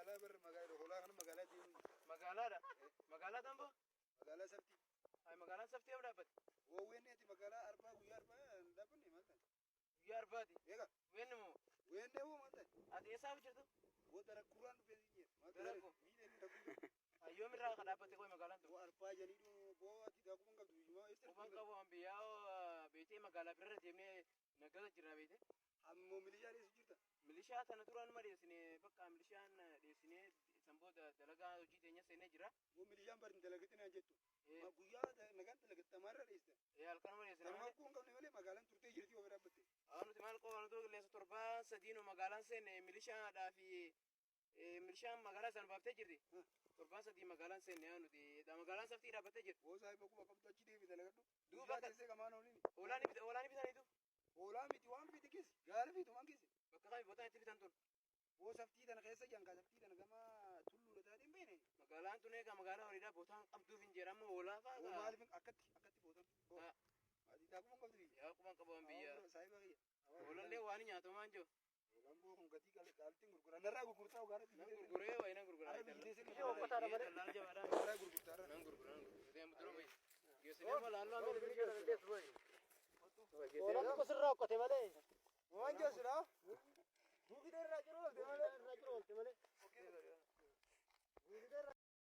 magaalaa bar magaalaa hoolaa kana magaalaa deemu. Magaalaadha. Magaalaa Tamboo. Magaalaa Sabti. Ay magaalaan Sabtii yoo dhaabbate. Weenneeti magaalaa Arbaa guyyaa Arbaa dhaabbanne maal ta'e? Guyyaa Arbaati. Eega. Weenni moo. Weennee moo maal ta'e? Ati eessaa jirtu? Dara kuraan dhufee sinyee. Maal ta'e? Darabbo. Miidhanii dhabuudha. Ayyoom irraa ka dhaabbate koo magaalaan tun. Arbaa janiidhu boo ati daakuma qabdu biyyumaa eessa? Quban qabu biyyaa beetee magaalaa birra deemnee naggata jirra beete. Ammoo milishaan eessa jirta? Milishaa tana turaan ma dheessine bakka milishaan dheessinee san booda dalagaa hojii teenya seenee jira. Boo milishaan bari dalagatin haa jettu. Guyyaa nagaan dalagattamaarra dheessite. Halkan ma dheessine. Amma akkuma hin qabne malee magaalaan turtee jirti yoo dhaabbatte. Nuti maal qofa nuti qilleensa torbaa sadiinuu magaalaan seenne milishaadhaa fi milishaan magaalaa isaan baaftee jirti. Torbaan sadii magaalaan seenne nuti magaalaan Sabtii dhaabbattee jirti. Boo saayiba kuma qabdu achi deebi dalagadhu. Duuba teessee qamaan oolini. Hoolaan bitaniitu. Hoolaa miti waan biti keessa gaala bitu waan keessa. Bakka kami bootaan itti bitan tun. Boo Sabtii tana keessa jankaa Sabtii tana gama tulluudha taateen beene. Magaalaan tun egaa magaalaa horiidhaa bootaan qabduuf hin jedhamu hoolaa fa'aa. Maaliif akkatti bootan. Ati daakuma qabdi. Yaa quban qaban biyya. Saayiba kiyya. Hoolallee waan nyaatamaan jiru. Hoolaan boo kun gatii qaaltiin gurgura. Narraa gurgurtaa ogaara. Nan gurguree wayi nan gurgura. Yoo qotaadha malee. Laal jabaadha. Narraa gurgurtaa. Nan gurgura. Deemu dura wayi. Geessinee ma laalloo amma ni geessu wayi. Hoolaan ko sirraa qote malee. Waan jechuudha. Duubi dheeraa jiru oolte malee.